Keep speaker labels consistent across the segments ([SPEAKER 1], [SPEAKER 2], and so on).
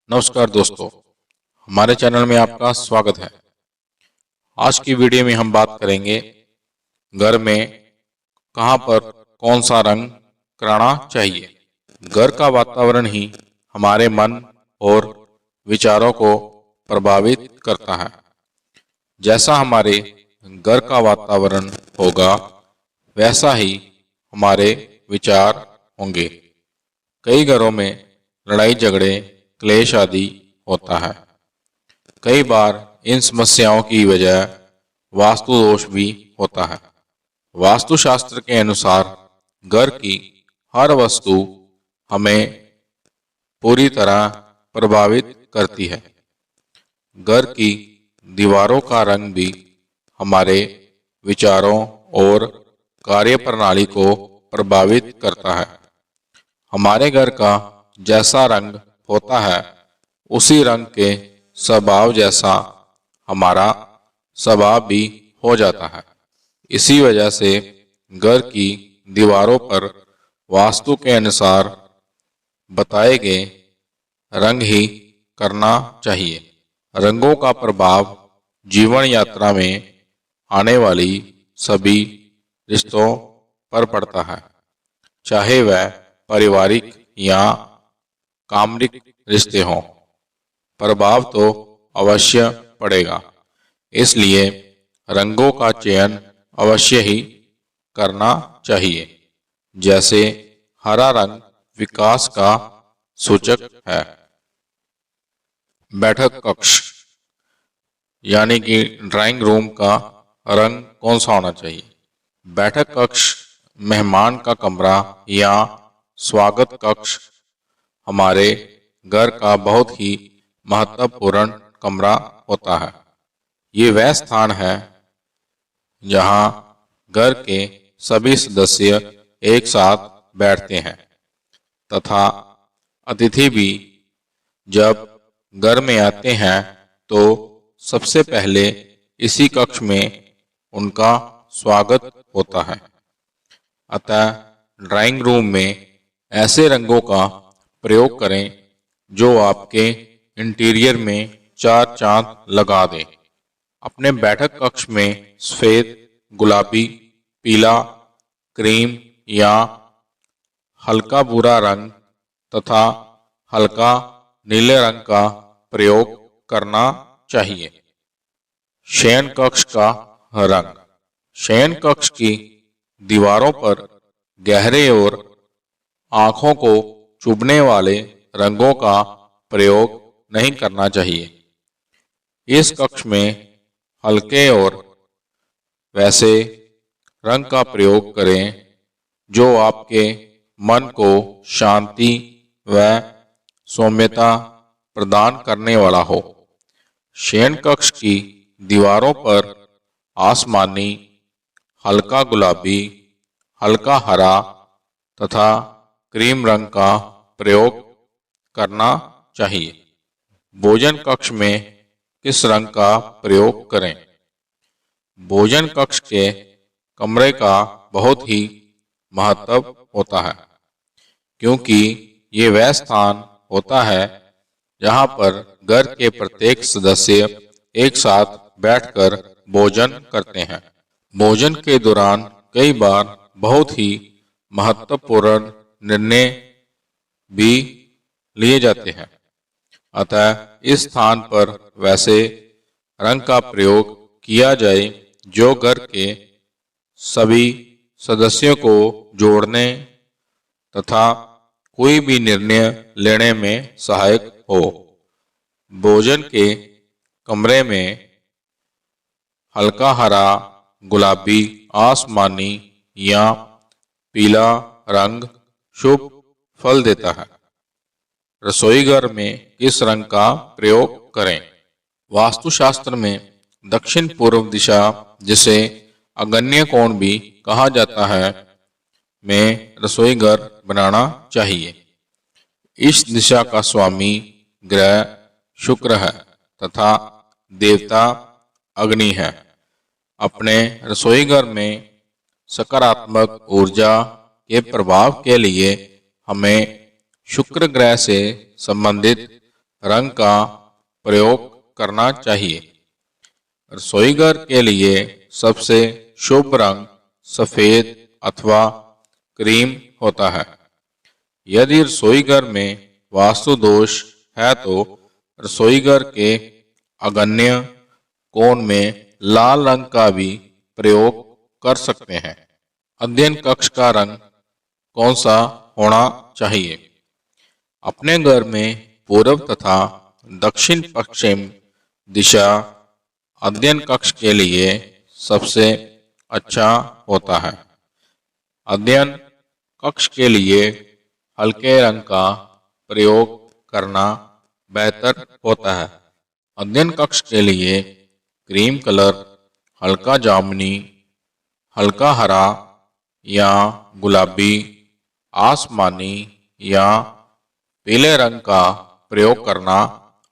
[SPEAKER 1] नमस्कार दोस्तों, हमारे चैनल में आपका स्वागत है। आज की वीडियो में हम बात करेंगे घर में कहां पर कौन सा रंग कराना चाहिए। घर का वातावरण ही हमारे मन और विचारों को प्रभावित करता है। जैसा हमारे घर का वातावरण होगा वैसा ही हमारे विचार होंगे। कई घरों में लड़ाई झगड़े क्लेश आदि होता है। कई बार इन समस्याओं की वजह वास्तु दोष भी होता है। वास्तुशास्त्र के अनुसार घर की हर वस्तु हमें पूरी तरह प्रभावित करती है। घर की दीवारों का रंग भी हमारे विचारों और कार्यप्रणाली को प्रभावित करता है। हमारे घर का जैसा रंग होता है उसी रंग के स्वभाव जैसा हमारा स्वभाव भी हो जाता है। इसी वजह से घर की दीवारों पर वास्तु के अनुसार बताए गए रंग ही करना चाहिए। रंगों का प्रभाव जीवन यात्रा में आने वाली सभी रिश्तों पर पड़ता है, चाहे वह पारिवारिक या कामरिक रिश्ते हों। प्रभाव तो अवश्य पड़ेगा, इसलिए रंगों का चयन अवश्य ही करना चाहिए। जैसे हरा रंग विकास का सूचक है। बैठक कक्ष यानी कि ड्राइंग रूम का रंग कौन सा होना चाहिए। बैठक कक्ष मेहमान का कमरा या स्वागत कक्ष हमारे घर का बहुत ही महत्वपूर्ण कमरा होता है। ये वह स्थान है जहां घर के सभी सदस्य एक साथ बैठते हैं तथा अतिथि भी जब घर में आते हैं तो सबसे पहले इसी कक्ष में उनका स्वागत होता है। अतः ड्राइंग रूम में ऐसे रंगों का प्रयोग करें जो आपके इंटीरियर में चार चांद लगा दें। अपने बैठक कक्ष में सफेद, गुलाबी, पीला, क्रीम या हल्का भूरा रंग तथा हल्का नीले रंग का प्रयोग करना चाहिए। शयन कक्ष का रंग। शयन कक्ष की दीवारों पर गहरे और आंखों को चुभने वाले रंगों का प्रयोग नहीं करना चाहिए। इस कक्ष में हल्के और वैसे रंग का प्रयोग करें जो आपके मन को शांति व सौम्यता प्रदान करने वाला हो। शयन कक्ष की दीवारों पर आसमानी, हल्का गुलाबी, हल्का हरा तथा क्रीम रंग का प्रयोग करना चाहिए। भोजन कक्ष में किस रंग का प्रयोग करें। भोजन कक्ष के कमरे का बहुत ही महत्व होता है, क्योंकि ये वह स्थान होता है जहां पर घर के प्रत्येक सदस्य एक साथ बैठकर भोजन करते हैं। भोजन के दौरान कई बार बहुत ही महत्वपूर्ण निर्णय भी लिए जाते हैं। अतः इस स्थान पर वैसे रंग का प्रयोग किया जाए जो घर के सभी सदस्यों को जोड़ने तथा कोई भी निर्णय लेने में सहायक हो। भोजन के कमरे में हल्का हरा, गुलाबी, आसमानी या पीला रंग शुभ फल देता है। रसोई घर में किस रंग का प्रयोग करें। वास्तुशास्त्र में दक्षिण पूर्व दिशा, जिसे आग्नेय कोण भी कहा जाता है, में रसोई घर बनाना चाहिए। इस दिशा का स्वामी ग्रह शुक्र है तथा देवता अग्नि है। अपने रसोई घर में सकारात्मक ऊर्जा के प्रभाव के लिए हमें शुक्र ग्रह से संबंधित रंग का प्रयोग करना चाहिए। रसोईघर के लिए सबसे शुभ रंग सफेद अथवा क्रीम होता है। यदि रसोईघर में वास्तु दोष है तो रसोईघर के आग्नेय कोण में लाल रंग का भी प्रयोग कर सकते हैं। अध्ययन कक्ष का रंग कौन सा होना चाहिए? अपने घर में पूर्व तथा दक्षिण पश्चिम दिशा अध्ययन कक्ष के लिए सबसे अच्छा होता है। अध्ययन कक्ष के लिए हल्के रंग का प्रयोग करना बेहतर होता है। अध्ययन कक्ष के लिए क्रीम कलर, हल्का जामुनी, हल्का हरा या गुलाबी, आसमानी या पीले रंग का प्रयोग करना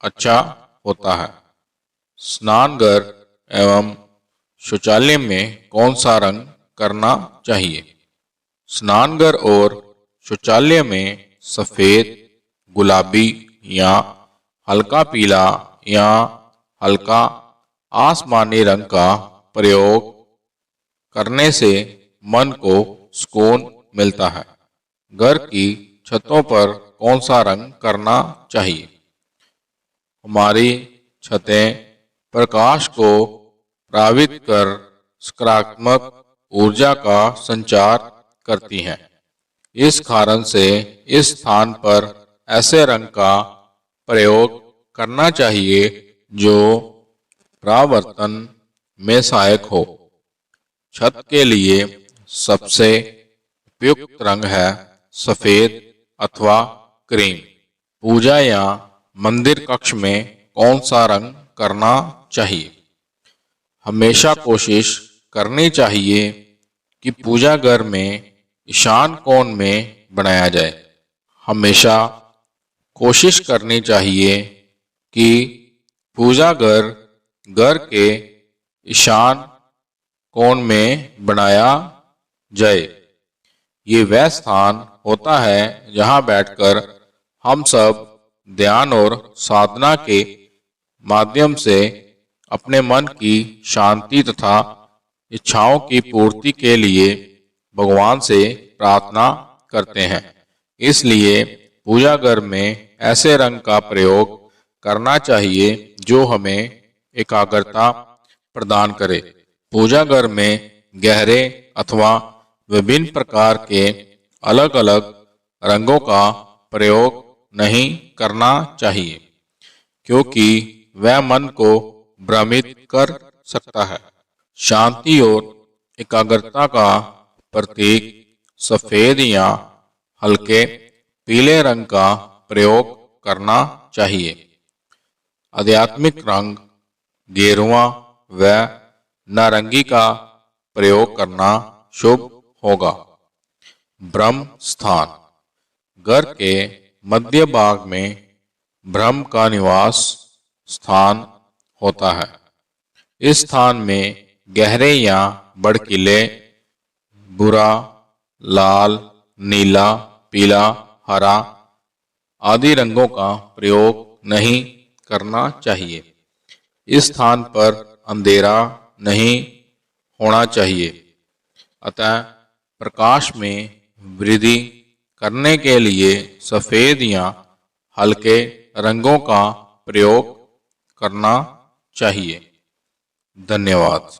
[SPEAKER 1] अच्छा होता है। स्नानघर एवं शौचालय में कौन सा रंग करना चाहिए? स्नानघर और शौचालय में सफेद, गुलाबी या हल्का पीला या हल्का आसमानी रंग का प्रयोग करने से मन को सुकून मिलता है। घर की छतों पर कौन सा रंग करना चाहिए? हमारी छतें प्रकाश को प्रभावित कर सकारात्मक ऊर्जा का संचार करती हैं। इस कारण से इस स्थान पर ऐसे रंग का प्रयोग करना चाहिए जो परावर्तन में सहायक हो। छत के लिए सबसे उपयुक्त रंग है सफेद अथवा क्रीम। पूजा या मंदिर कक्ष में कौन सा रंग करना चाहिए? हमेशा कोशिश करनी चाहिए कि पूजा घर में ईशान कोण में बनाया जाए। हमेशा कोशिश करनी चाहिए कि पूजा घर के ईशान कोण में बनाया जाए। ये वह स्थान होता है जहाँ बैठकर हम सब ध्यान और साधना के माध्यम से अपने मन की शांति तथा इच्छाओं की पूर्ति के लिए भगवान से प्रार्थना करते हैं। इसलिए पूजा घर में ऐसे रंग का प्रयोग करना चाहिए जो हमें एकाग्रता प्रदान करे। पूजा घर में गहरे अथवा विभिन्न प्रकार के अलग अलग रंगों का प्रयोग नहीं करना चाहिए, क्योंकि वह मन को भ्रमित कर सकता है। शांति और एकाग्रता का प्रतीक सफेद या हल्के पीले रंग का प्रयोग करना चाहिए। आध्यात्मिक रंग गेरुआ व नारंगी का प्रयोग करना शुभ होगा। ब्रह्म स्थान घर के मध्य भाग में ब्रह्म का निवास स्थान होता है। इस स्थान में गहरे या भड़कीले भूरा, लाल, नीला, पीला, हरा आदि रंगों का प्रयोग नहीं करना चाहिए। इस स्थान पर अंधेरा नहीं होना चाहिए। अतः प्रकाश में वृद्धि करने के लिए सफेद या हल्के रंगों का प्रयोग करना चाहिए। धन्यवाद।